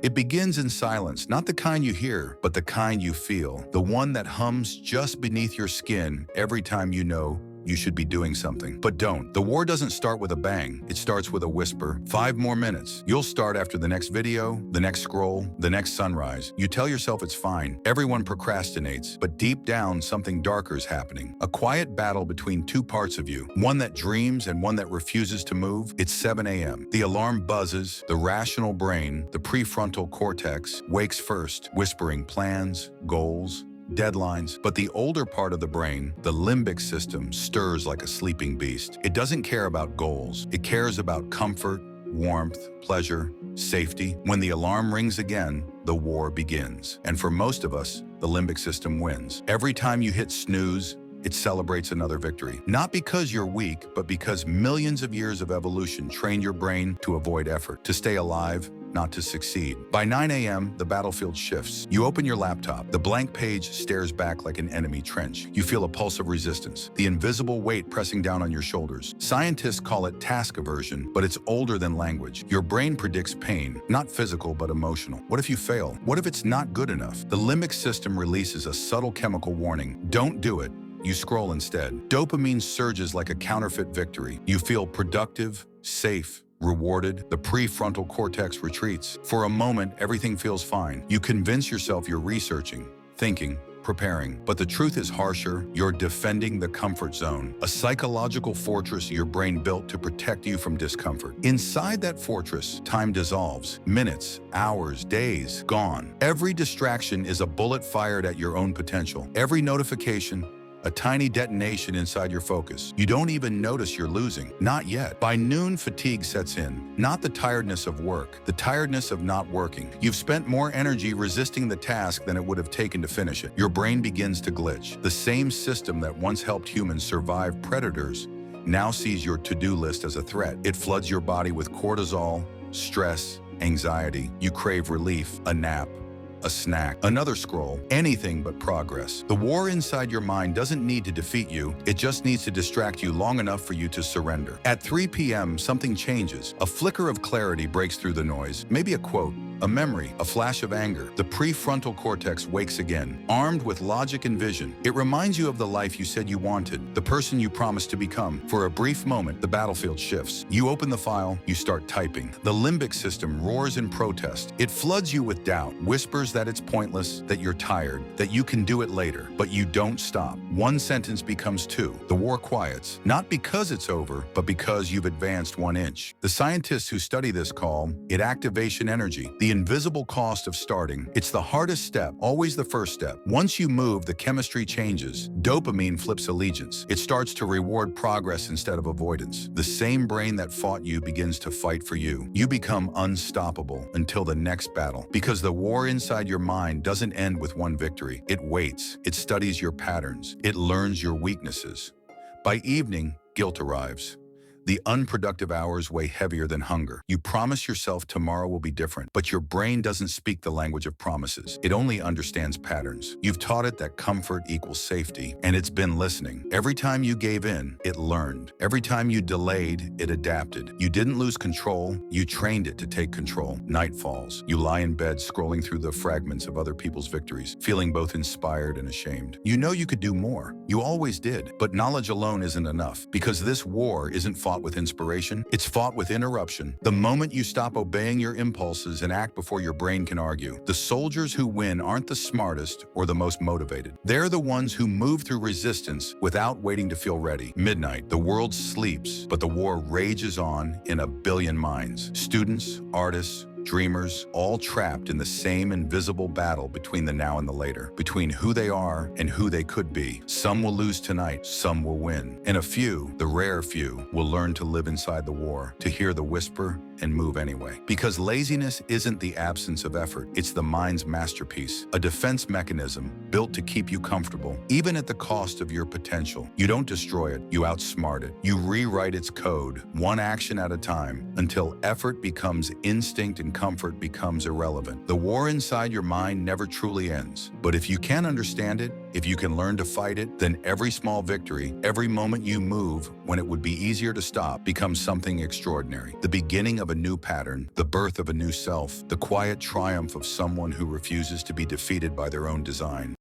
It begins in silence, not the kind you hear, but the kind you feel, the one that hums just beneath your skin every time you know you should be doing something. But don't. The war doesn't start with a bang. It starts with a whisper. 5 more minutes. You'll start after the next video, the next scroll, the next sunrise. You tell yourself it's fine. Everyone procrastinates, but deep down, something darker is happening. A quiet battle between two parts of you, one that dreams and one that refuses to move. It's 7 a.m. The alarm buzzes. The rational brain, the prefrontal cortex, wakes first, whispering plans, goals, deadlines. But the older part of the brain, the limbic system, stirs like a sleeping beast. It doesn't care about goals. It cares about comfort, warmth, pleasure, safety. When the alarm rings again, the war begins. And for most of us, the limbic system wins. Every time you hit snooze, it celebrates another victory. Not because you're weak, but because millions of years of evolution trained your brain to avoid effort, to stay alive, not to succeed. By 9 a.m., the battlefield shifts. You open your laptop. The blank page stares back like an enemy trench. You feel a pulse of resistance, the invisible weight pressing down on your shoulders. Scientists call it task aversion, but it's older than language. Your brain predicts pain, not physical, but emotional. What if you fail? What if it's not good enough? The limbic system releases a subtle chemical warning. Don't do it. You scroll instead. Dopamine surges like a counterfeit victory. You feel productive, safe, rewarded. The prefrontal cortex retreats. For a moment, everything feels fine. You convince yourself you're researching, thinking, preparing. But the truth is harsher. You're defending the comfort zone, a psychological fortress your brain built to protect you from discomfort. Inside that fortress, time dissolves. Minutes, hours, days, gone. Every distraction is a bullet fired at your own potential. Every notification, a tiny detonation inside your focus. You don't even notice you're losing. Not yet. By noon, fatigue sets in. Not the tiredness of work, the tiredness of not working. You've spent more energy resisting the task than it would have taken to finish it. Your brain begins to glitch. The same system that once helped humans survive predators now sees your to-do list as a threat. It floods your body with cortisol, stress, anxiety. You crave relief, a nap, a snack, another scroll, anything but progress. The war inside your mind doesn't need to defeat you, it just needs to distract you long enough for you to surrender. At 3 p.m., something changes. A flicker of clarity breaks through the noise, maybe a quote, a memory, a flash of anger. The prefrontal cortex wakes again, armed with logic and vision. It reminds you of the life you said you wanted, the person you promised to become. For a brief moment, the battlefield shifts. You open the file, you start typing. The limbic system roars in protest. It floods you with doubt, whispers that it's pointless, that you're tired, that you can do it later. But you don't stop. One sentence becomes 2. The war quiets, not because it's over, but because you've advanced 1 inch. The scientists who study this call it activation energy. The invisible cost of starting. It's the hardest step, always the first step. Once you move, the chemistry changes. Dopamine flips allegiance. It starts to reward progress instead of avoidance. The same brain that fought you begins to fight for you. You become unstoppable until the next battle. Because the war inside your mind doesn't end with one victory. It waits. It studies your patterns. It learns your weaknesses. By evening, guilt arrives. The unproductive hours weigh heavier than hunger. You promise yourself tomorrow will be different, but your brain doesn't speak the language of promises. It only understands patterns. You've taught it that comfort equals safety, and it's been listening. Every time you gave in, it learned. Every time you delayed, it adapted. You didn't lose control, you trained it to take control. Night falls. You lie in bed scrolling through the fragments of other people's victories, feeling both inspired and ashamed. You know you could do more. You always did. But knowledge alone isn't enough, because this war isn't fought with inspiration, it's fought with interruption. The moment you stop obeying your impulses and act before your brain can argue. The soldiers who win aren't the smartest or the most motivated. They're the ones who move through resistance without waiting to feel ready. Midnight, the world sleeps, but the war rages on in a billion minds. Students, artists, dreamers, all trapped in the same invisible battle between the now and the later, between who they are and who they could be. Some will lose tonight, some will win. And a few, the rare few, will learn to live inside the war, to hear the whisper and move anyway. Because laziness isn't the absence of effort, it's the mind's masterpiece, a defense mechanism built to keep you comfortable, even at the cost of your potential. You don't destroy it, you outsmart it. You rewrite its code, one action at a time, until effort becomes instinct and comfort becomes irrelevant. The war inside your mind never truly ends. But if you can understand it, if you can learn to fight it, then every small victory, every moment you move when it would be easier to stop, becomes something extraordinary. The beginning of a new pattern, the birth of a new self, the quiet triumph of someone who refuses to be defeated by their own design.